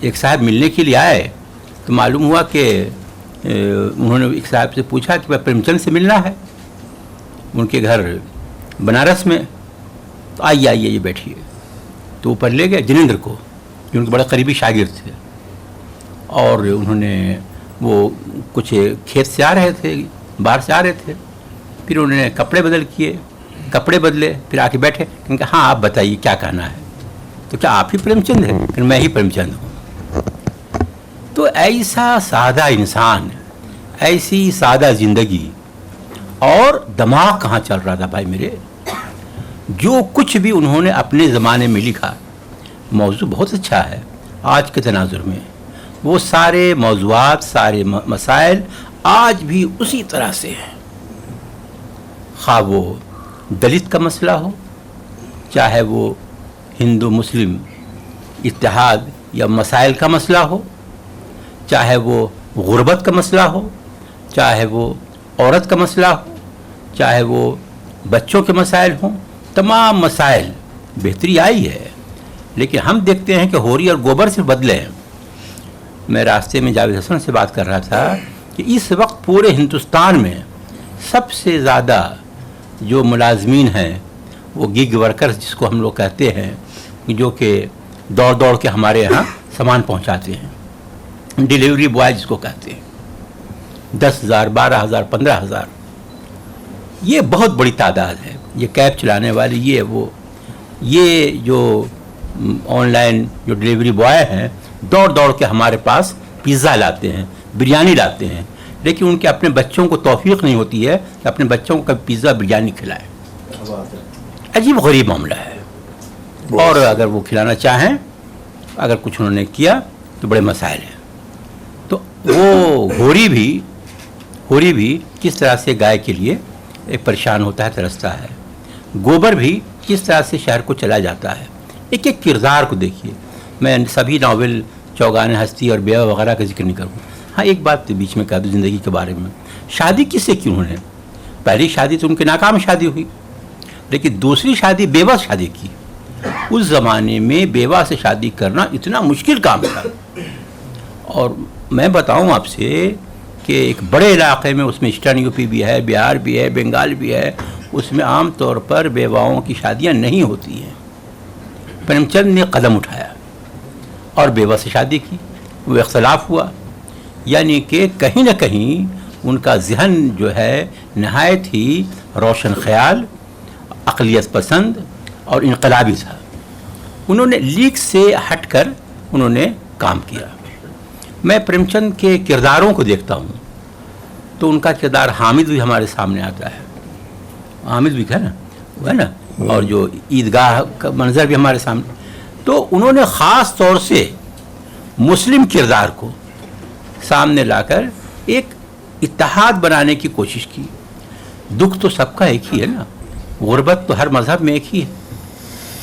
ایک صاحب ملنے کے لیے آئے تو معلوم ہوا کہ انہوں نے ایک صاحب سے پوچھا کہ پریم چند سے ملنا ہے، ان کے گھر بنارس میں، تو آئیے یہ بیٹھیے. تو اوپر لے گئے جنیندر کو، جو ان کے بڑے قریبی شاگرد تھے، اور انہوں نے وہ کچھ کھیت سے آ رہے تھے، باہر سے آ رہے تھے، پھر انہوں نے کپڑے بدلے، پھر آ کے بیٹھے. کہ ہاں آپ بتائیے کیا کہنا ہے. تو کیا آپ ہی پریم چند ہیں؟ کہ میں ہی پریم چند ہوں. تو ایسا سادہ انسان، ایسی سادہ زندگی، اور دماغ کہاں چل رہا تھا بھائی میرے. جو کچھ بھی انہوں نے اپنے زمانے میں لکھا، موضوع بہت اچھا ہے آج کے تناظر میں. وہ سارے موضوعات، سارے مسائل آج بھی اسی طرح سے ہیں. خواہ وہ دلت کا مسئلہ ہو، چاہے وہ ہندو مسلم اتحاد یا مسائل کا مسئلہ ہو، چاہے وہ غربت کا مسئلہ ہو، چاہے وہ عورت کا مسئلہ ہو، چاہے وہ بچوں کے مسائل ہوں، تمام مسائل بہتری آئی ہے. لیکن ہم دیکھتے ہیں کہ ہوری اور گوبر سے بدلے ہیں. میں راستے میں جاوید حسن سے بات کر رہا تھا کہ اس وقت پورے ہندوستان میں سب سے زیادہ جو ملازمین ہیں وہ گیگ ورکرز جس کو ہم لوگ کہتے ہیں، جو کہ دوڑ کے ہمارے یہاں سامان پہنچاتے ہیں، ڈیلیوری بوائے جس کو کہتے ہیں. 10,000 12,000 15,000 یہ بہت بڑی تعداد ہے. یہ کیب چلانے والے، یہ جو آن لائن جو ڈیلیوری بوائے ہیں، دوڑ کے ہمارے پاس پیزا لاتے ہیں، بریانی لاتے ہیں، لیکن ان کے اپنے بچوں کو توفیق نہیں ہوتی ہے کہ اپنے بچوں کو کبھی پیزا بریانی کھلائیں. عجیب غریب معاملہ ہے. اور اگر وہ کھلانا چاہیں، اگر کچھ انہوں نے کیا تو بڑے مسائل ہیں. تو وہ ہوری بھی کس طرح سے گائے کے لیے ایک پریشان ہوتا ہے، ترستا ہے. گوبر بھی کس طرح سے شہر کو چلا جاتا ہے. ایک کردار کو دیکھیے. میں سبھی ناول چوگان ہستی اور بیوہ وغیرہ کا ذکر نہیں کروں. ہاں ایک بات بیچ میں کہہ دوں زندگی کے بارے میں. شادی کس سے کی انہوں نے؟ پہلی شادی تو ان کی ناکام شادی ہوئی، لیکن دوسری شادی بیوہ شادی کی. اس زمانے میں بیوہ سے شادی کرنا اتنا مشکل کام تھا. اور میں بتاؤں آپ سے کہ ایک بڑے علاقے میں، اس میں ایسٹرن یو پی بھی ہے، بہار بھی ہے، بنگال بھی ہے، اس میں عام طور پر بیواؤں کی شادیاں نہیں ہوتی ہیں. پریم چند نے قدم اٹھایا اور بیوہ سے شادی کی. وہ اختلاف ہوا، یعنی کہ کہیں نہ کہیں ان کا ذہن جو ہے نہایت ہی روشن خیال، اقلیت پسند اور انقلابی تھا. انہوں نے لیگ سے ہٹ کر انہوں نے کام کیا. میں پریم چند کے کرداروں کو دیکھتا ہوں تو ان کا کردار حامد بھی ہمارے سامنے آتا ہے. حامد بھی ہے نا، اور جو عیدگاہ کا منظر بھی ہمارے سامنے. تو انہوں نے خاص طور سے مسلم کردار کو سامنے لا کر ایک اتحاد بنانے کی کوشش کی. دکھ تو سب کا ایک ہی ہے نا، غربت تو ہر مذہب میں ایک ہی ہے.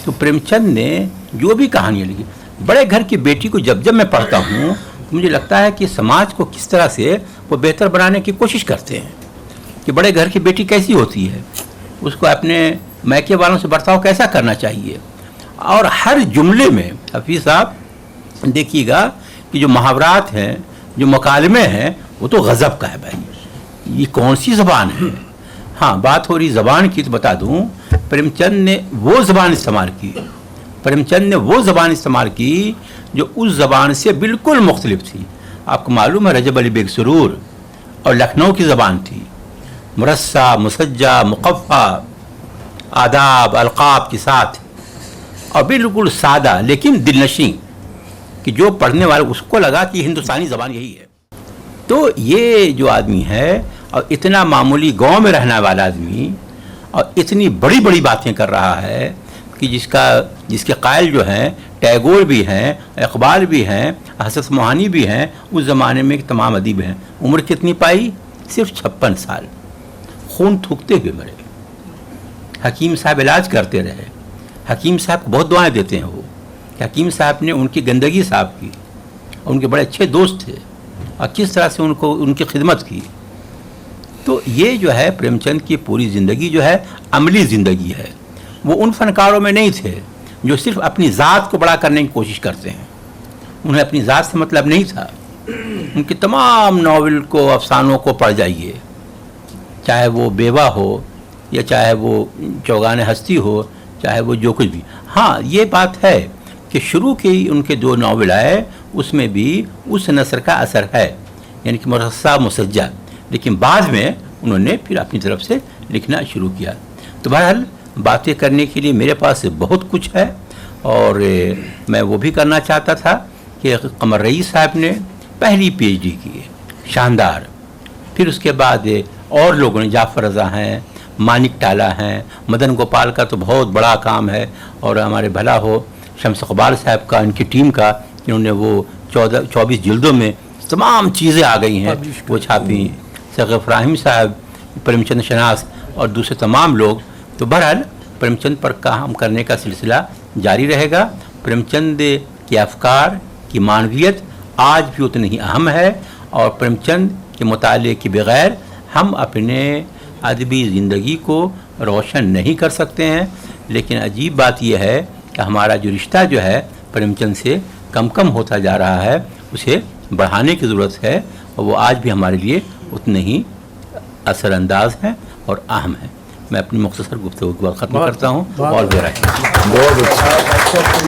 تو پریم چند نے جو بھی کہانیاں لکھی، بڑے گھر کی بیٹی کو جب میں پڑھتا ہوں مجھے لگتا ہے کہ سماج کو کس طرح سے وہ بہتر بنانے کی کوشش کرتے ہیں کہ بڑے گھر کی بیٹی کیسی ہوتی ہے، اس کو اپنے میکے والوں سے برتاؤ کیسا کرنا چاہیے. اور ہر جملے میں حفیظ صاحب دیکھیے گا کہ جو محاورات ہیں، جو مکالمے ہیں، وہ تو غضب کا ہے. بھائی یہ کون سی زبان ہے؟ ہاں بات ہو رہی زبان کی تو بتا دوں، پریم چند نے وہ زبان استعمال کی جو اس زبان سے بالکل مختلف تھی. آپ کو معلوم ہے رجب علی بیگ سرور اور لکھنؤ کی زبان تھی، مرصع، مسجع، مقفع، آداب، القاب کے ساتھ، اور بالکل سادہ لیکن دل نشیں کہ جو پڑھنے والے اس کو لگا کہ ہندوستانی زبان یہی ہے. تو یہ جو آدمی ہے اور اتنا معمولی گاؤں میں رہنے والا آدمی اور اتنی بڑی بڑی باتیں کر رہا ہے کہ جس کے قائل جو ہیں ٹیگور بھی ہیں، اقبال بھی ہیں، حسرت موہانی بھی ہیں، اس زمانے میں تمام ادیب ہیں. عمر کتنی پائی؟ صرف 56 سال. خون تھوکتے ہوئے مرے. حکیم صاحب علاج کرتے رہے. حکیم صاحب کو بہت دعائیں دیتے ہیں وہ، کہ حکیم صاحب نے ان کی گندگی صاف کی اور ان کے بڑے اچھے دوست تھے اور کس طرح سے ان کی خدمت کی. تو یہ جو ہے پریم چند کی پوری زندگی جو ہے عملی زندگی ہے. وہ ان فنکاروں میں نہیں تھے جو صرف اپنی ذات کو بڑا کرنے کی کوشش کرتے ہیں. انہیں اپنی ذات سے مطلب نہیں تھا. ان کے تمام ناول کو، افسانوں کو پڑھ جائیے، چاہے وہ بیوہ ہو یا چاہے وہ چوگان ہستی ہو، چاہے وہ جو کچھ بھی. ہاں یہ بات ہے کہ شروع کے ہی ان کے 2 ناول آئے، اس میں بھی اس نثر کا اثر ہے، یعنی کہ مرصع مسجع، لیکن بعد میں انہوں نے پھر اپنی طرف سے لکھنا شروع کیا. تو بہرحال باتیں کرنے کے لیے میرے پاس بہت کچھ ہے، اور میں وہ بھی کرنا چاہتا تھا کہ قمر رئیس صاحب نے پہلی پی ایچ ڈی کی ہے، شاندار. پھر اس کے بعد اور لوگوں نے، جعفر رضا ہیں، مانک ٹالا ہیں، مدن گوپال کا تو بہت بڑا کام ہے، اور ہمارے بھلا ہو شمس اقبال صاحب کا، ان کی ٹیم کا، انہوں نے وہ 24 جلدوں میں تمام چیزیں آ گئی ہیں وہ چھاپی. سیغ ابراہیم صاحب، پریم چند شناس اور دوسرے تمام لوگ. تو بہرحال پریم چند پر کام کرنے کا سلسلہ جاری رہے گا. پریم چند کے افکار کی معنویت آج بھی اتنی ہی اہم ہے، اور پریم چند کے مطالعے کے بغیر ہم اپنے ادبی زندگی کو روشن نہیں کر سکتے ہیں. لیکن عجیب بات یہ ہے کہ ہمارا جو رشتہ جو ہے پریم چند سے کم ہوتا جا رہا ہے، اسے بڑھانے کی ضرورت ہے، اور وہ آج بھی ہمارے لیے اتنے ہی اثر انداز ہیں اور اہم ہیں. میں اپنی مختصر گفتگو کو ختم کرتا ہوں. اور